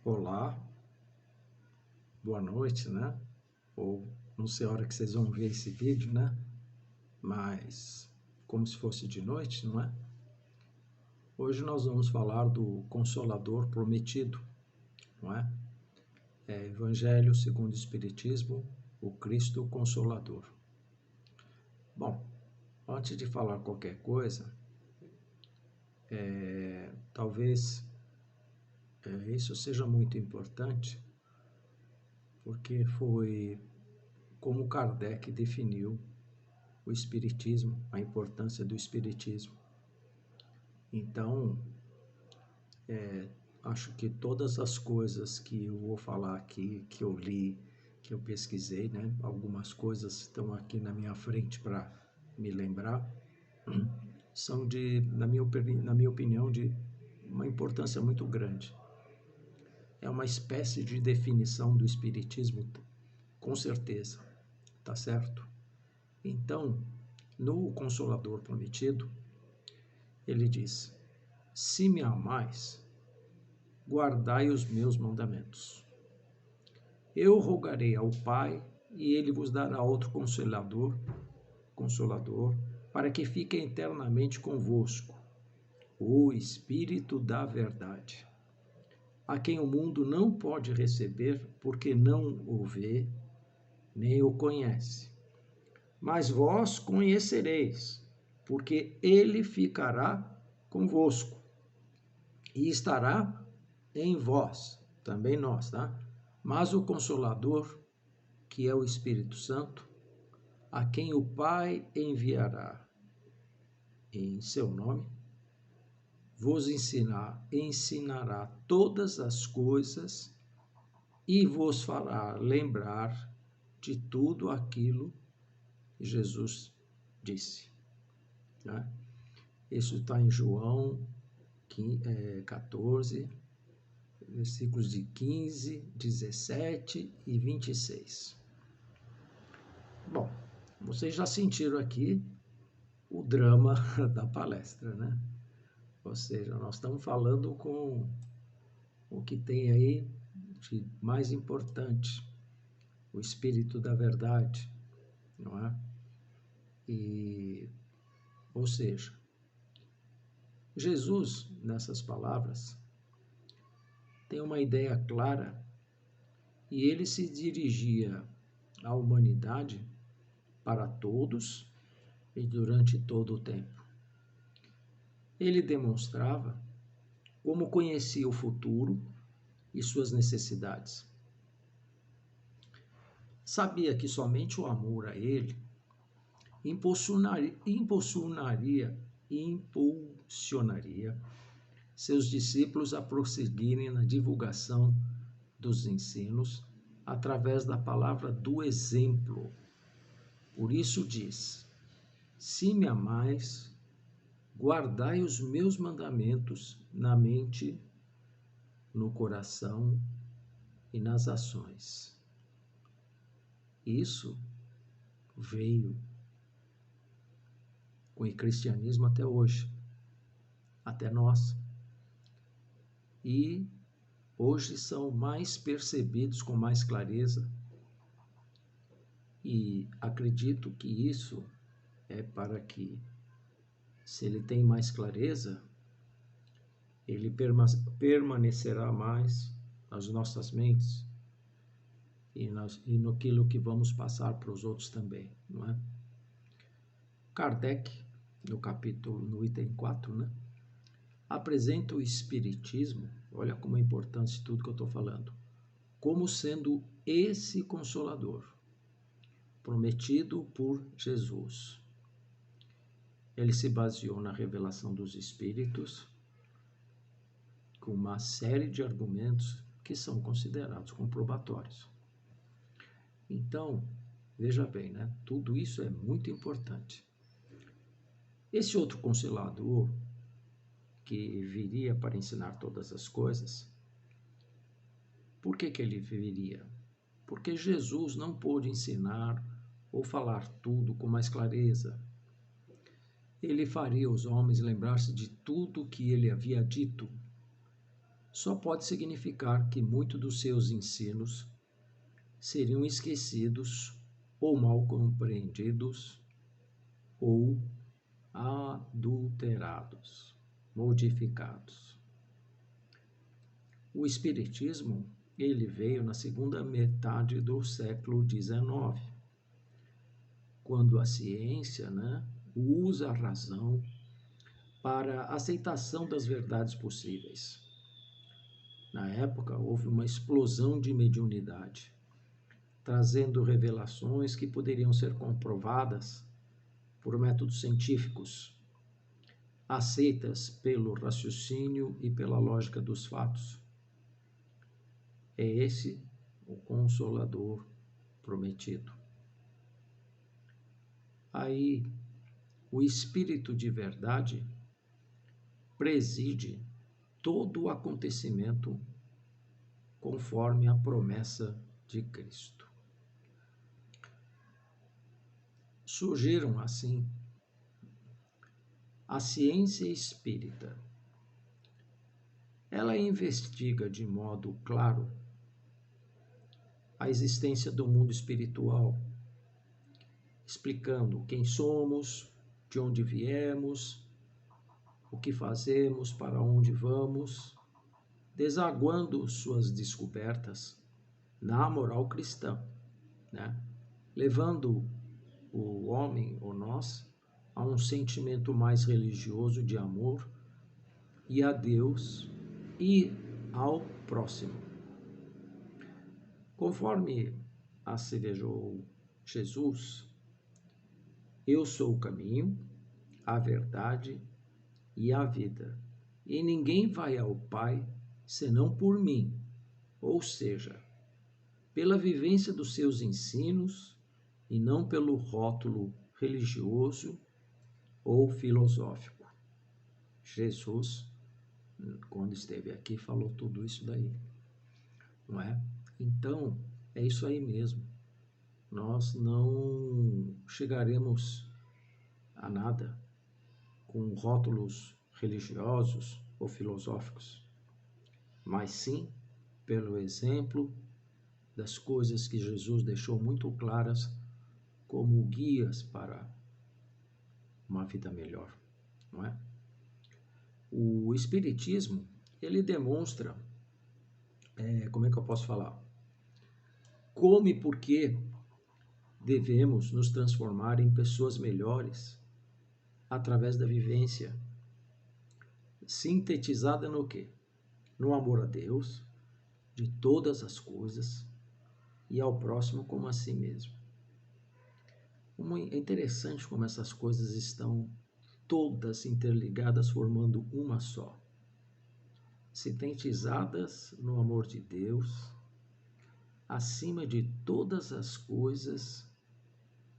Olá, boa noite, né? Ou não sei a hora que vocês vão ver esse vídeo, né? Mas como se fosse de noite, não é? Hoje nós vamos falar do Consolador Prometido, não é? Evangelho segundo o Espiritismo, o Cristo Consolador. Bom, antes de falar qualquer coisa, talvez isso seja muito importante, porque foi como Kardec definiu o Espiritismo, a importância do Espiritismo. Então, acho que todas as coisas que eu vou falar aqui, que eu li, que eu pesquisei, né? Algumas coisas estão aqui na minha frente para me lembrar, são na minha opinião, de uma importância muito grande. É uma espécie de definição do Espiritismo, com certeza, tá certo? Então, no Consolador Prometido, ele diz: se me amais, guardai os meus mandamentos. Eu rogarei ao Pai, e ele vos dará outro consolador, para que fique eternamente convosco, o Espírito da Verdade, a quem o mundo não pode receber, porque não o vê, nem o conhece. Mas vós conhecereis, porque ele ficará convosco e estará em vós, também nós, tá? Mas o Consolador, que é o Espírito Santo, a quem o Pai enviará em seu nome, vos ensinará todas as coisas e vos fará lembrar de tudo aquilo que Jesus disse. Né? Isso está em João 14, versículos de 15, 17 e 26. Bom, vocês já sentiram aqui o drama da palestra, né? Ou seja, nós estamos falando com o que tem aí de mais importante, o Espírito da Verdade, não é? Ou seja, Jesus, nessas palavras, tem uma ideia clara e ele se dirigia à humanidade para todos e durante todo o tempo. Ele demonstrava como conhecia o futuro e suas necessidades. Sabia que somente o amor a ele impulsionaria seus discípulos a prosseguirem na divulgação dos ensinos através da palavra do exemplo. Por isso diz: se me amais, guardai os meus mandamentos na mente, no coração e nas ações. Isso veio com o cristianismo até hoje, até nós. E hoje são mais percebidos com mais clareza. E acredito que isso é para que, se ele tem mais clareza, ele permanecerá mais nas nossas mentes e naquilo que vamos passar para os outros também, não é? Kardec, no item 4, né, apresenta o Espiritismo, olha como é importante tudo que eu estou falando, como sendo esse Consolador, prometido por Jesus. Ele se baseou na revelação dos Espíritos, com uma série de argumentos que são considerados comprobatórios. Então, veja bem, né? Tudo isso é muito importante. Esse outro Consolador, que viria para ensinar todas as coisas, por que ele viria? Porque Jesus não pôde ensinar ou falar tudo com mais clareza. Ele faria os homens lembrar-se de tudo que ele havia dito só pode significar que muitos dos seus ensinos seriam esquecidos ou mal compreendidos ou adulterados, modificados. O Espiritismo, ele veio na segunda metade do século XIX, quando a ciência, usa a razão para a aceitação das verdades possíveis. Na época, houve uma explosão de mediunidade, trazendo revelações que poderiam ser comprovadas por métodos científicos, aceitas pelo raciocínio e pela lógica dos fatos. É esse o Consolador prometido. Aí, o Espírito de verdade preside todo o acontecimento conforme a promessa de Cristo. Surgiram, assim, a ciência espírita. Ela investiga de modo claro a existência do mundo espiritual, explicando quem somos, de onde viemos, o que fazemos, para onde vamos, desaguando suas descobertas na moral cristã, levando o homem ou nós a um sentimento mais religioso de amor e a Deus e ao próximo. Conforme asseverou Jesus, eu sou o caminho, a verdade e a vida, e ninguém vai ao Pai senão por mim, ou seja, pela vivência dos seus ensinos e não pelo rótulo religioso ou filosófico. Jesus, quando esteve aqui, falou tudo isso daí, não é? Então, é isso aí mesmo. Nós não chegaremos a nada com rótulos religiosos ou filosóficos, mas sim pelo exemplo das coisas que Jesus deixou muito claras como guias para uma vida melhor, não é? O Espiritismo, ele demonstra, como é que eu posso falar? Como e por que devemos nos transformar em pessoas melhores através da vivência, sintetizada no quê? No amor a Deus, de todas as coisas, e ao próximo como a si mesmo. É interessante como essas coisas estão todas interligadas, formando uma só. Sintetizadas no amor de Deus, acima de todas as coisas,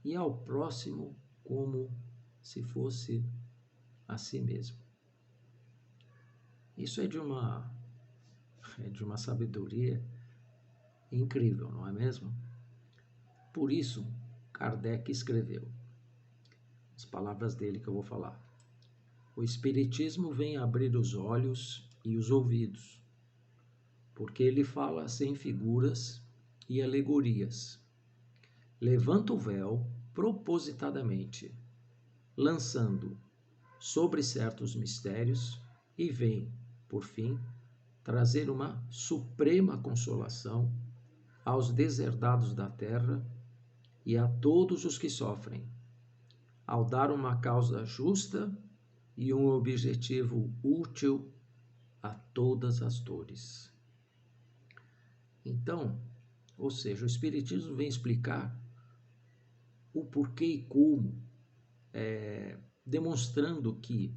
e ao próximo como se fosse a si mesmo. Isso é de uma sabedoria incrível, não é mesmo? Por isso, Kardec escreveu as palavras dele que eu vou falar. O Espiritismo vem abrir os olhos e os ouvidos, porque ele fala sem figuras e alegorias. Levanta o véu propositadamente, lançando sobre certos mistérios e vem, por fim, trazer uma suprema consolação aos deserdados da terra e a todos os que sofrem, ao dar uma causa justa e um objetivo útil a todas as dores. Então, ou seja, o Espiritismo vem explicar o porquê e como, demonstrando que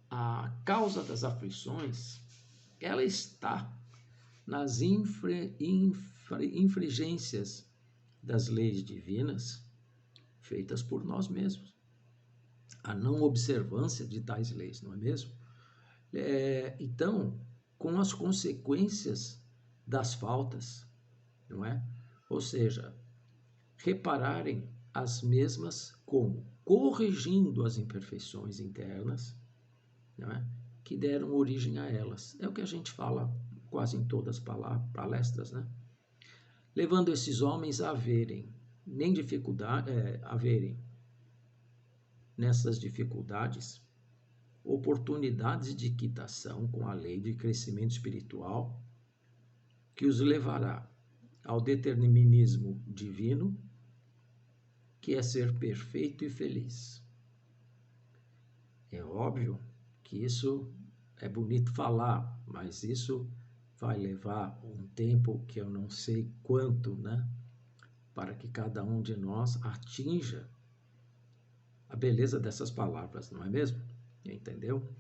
a causa das aflições, ela está nas infringências das leis divinas feitas por nós mesmos. A não observância de tais leis, não é mesmo? Então, com as consequências das faltas, não é? Ou seja, repararem as mesmas como corrigindo as imperfeições internas, não é? que deram origem a elas. É o que a gente fala quase em todas as palestras, né? Levando esses homens a verem nessas dificuldades oportunidades de quitação com a lei de crescimento espiritual que os levará ao determinismo divino, que é ser perfeito e feliz. É óbvio que isso é bonito falar, mas isso vai levar um tempo que eu não sei quanto, né? Para que cada um de nós atinja a beleza dessas palavras, não é mesmo? Entendeu?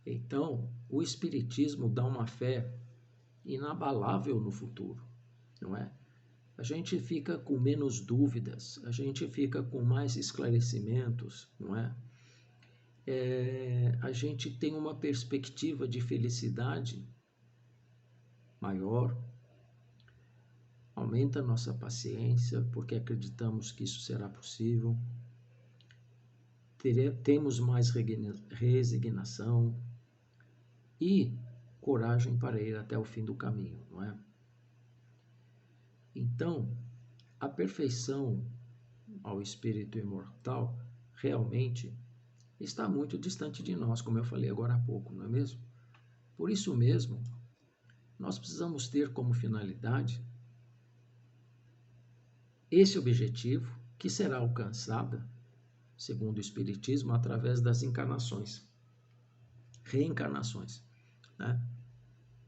Então, o Espiritismo dá uma fé inabalável no futuro, não é? A gente fica com menos dúvidas, a gente fica com mais esclarecimentos, não é? A gente tem uma perspectiva de felicidade maior, aumenta a nossa paciência, porque acreditamos que isso será possível, temos mais resignação e coragem para ir até o fim do caminho, não é? Então, a perfeição ao espírito imortal realmente está muito distante de nós, como eu falei agora há pouco, não é mesmo? Por isso mesmo, nós precisamos ter como finalidade esse objetivo, que será alcançado, segundo o Espiritismo, através das encarnações, reencarnações, né?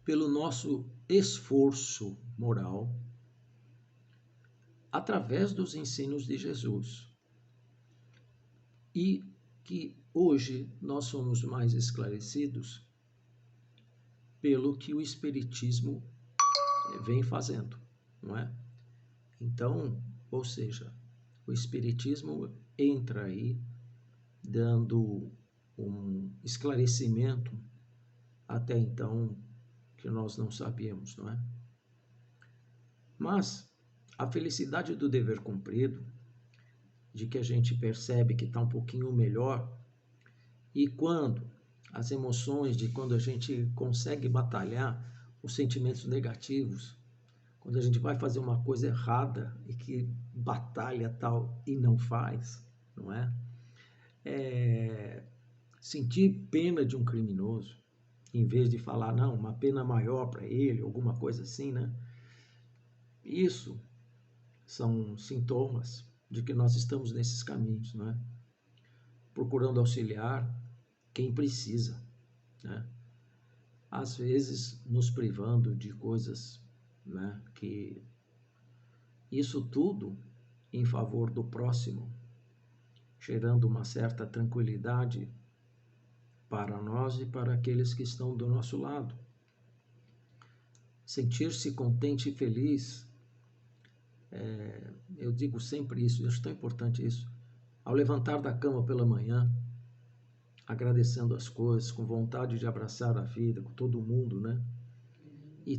Pelo nosso esforço moral, através dos ensinos de Jesus. E que hoje nós somos mais esclarecidos pelo que o Espiritismo vem fazendo, não é? Então, ou seja, o Espiritismo entra aí dando um esclarecimento até então que nós não sabíamos, não é? Mas a felicidade do dever cumprido, de que a gente percebe que está um pouquinho melhor, e quando as emoções de quando a gente consegue batalhar os sentimentos negativos, quando a gente vai fazer uma coisa errada e que batalha tal e não faz, não é? Sentir pena de um criminoso, em vez de falar, não, uma pena maior para ele, alguma coisa assim, né? Isso são sintomas de que nós estamos nesses caminhos, não é? Procurando auxiliar quem precisa, né? Às vezes nos privando de coisas, né, que isso tudo em favor do próximo, gerando uma certa tranquilidade para nós e para aqueles que estão do nosso lado. Sentir-se contente e feliz, eu digo sempre isso, acho tão importante isso, ao levantar da cama pela manhã, agradecendo as coisas, com vontade de abraçar a vida, com todo mundo, né? E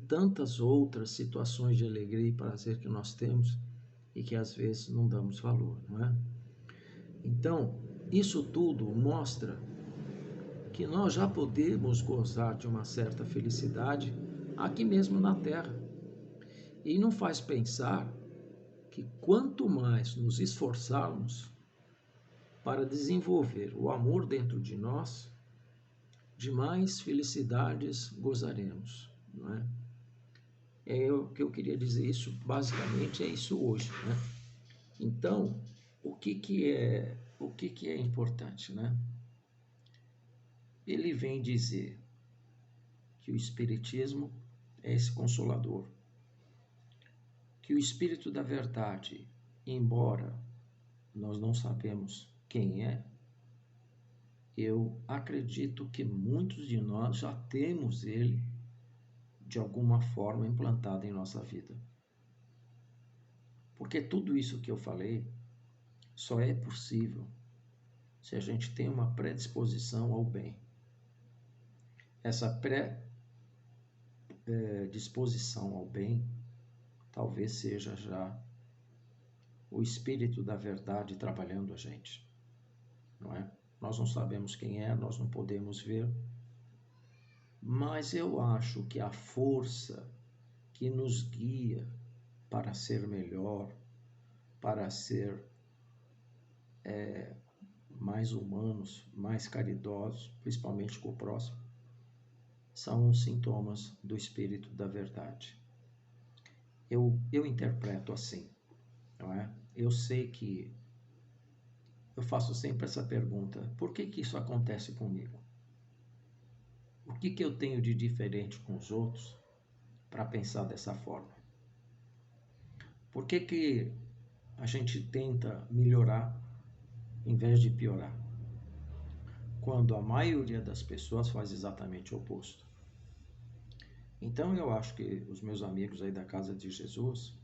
tantas outras situações de alegria e prazer que nós temos e que às vezes não damos valor, não é? Então, isso tudo mostra que nós já podemos gozar de uma certa felicidade aqui mesmo na Terra. E não faz pensar que quanto mais nos esforçarmos para desenvolver o amor dentro de nós, de mais felicidades gozaremos, não é? É o que eu queria dizer, isso basicamente é isso hoje, né? Então, o que é importante, né? Ele vem dizer que o Espiritismo é esse consolador, que o Espírito da Verdade, embora nós não sabemos quem é, eu acredito que muitos de nós já temos ele de alguma forma implantado em nossa vida. Porque tudo isso que eu falei só é possível se a gente tem uma predisposição ao bem. Essa predisposição ao bem talvez seja já o Espírito da Verdade trabalhando a gente, não é? nós não sabemos quem é, nós não podemos ver, mas eu acho que a força que nos guia para ser melhor, para ser mais humanos, mais caridosos, principalmente com o próximo, são os sintomas do Espírito da Verdade. Eu interpreto assim, não é? Eu sei que eu faço sempre essa pergunta: por que isso acontece comigo? O que eu tenho de diferente com os outros para pensar dessa forma? Por que a gente tenta melhorar em vez de piorar, quando a maioria das pessoas faz exatamente o oposto? Então eu acho que os meus amigos aí da Casa de Jesus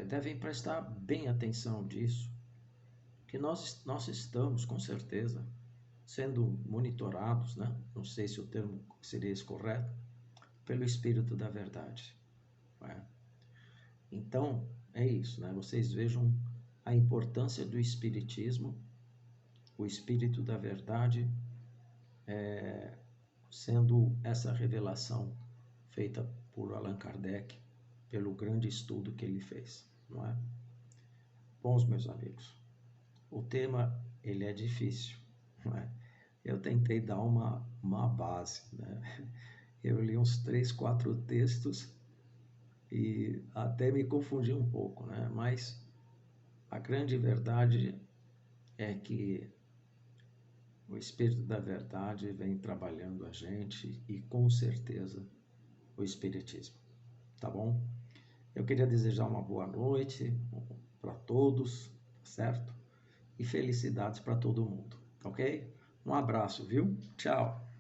devem prestar bem atenção disso, que nós estamos, com certeza, sendo monitorados, né? Não sei se o termo seria esse correto, pelo Espírito da Verdade. Né? Então, é isso, né? Vocês vejam a importância do Espiritismo, o Espírito da Verdade, sendo essa revelação feita por Allan Kardec, pelo grande estudo que ele fez, não é? Bons, meus amigos, o tema, ele é difícil, não é? Eu tentei dar uma base, né? Eu li uns 3, 4 textos e até me confundi um pouco, né? Mas a grande verdade é que o Espírito da Verdade vem trabalhando a gente e com certeza o Espiritismo, tá bom? Eu queria desejar uma boa noite para todos, certo? E felicidades para todo mundo, ok? Um abraço, viu? Tchau!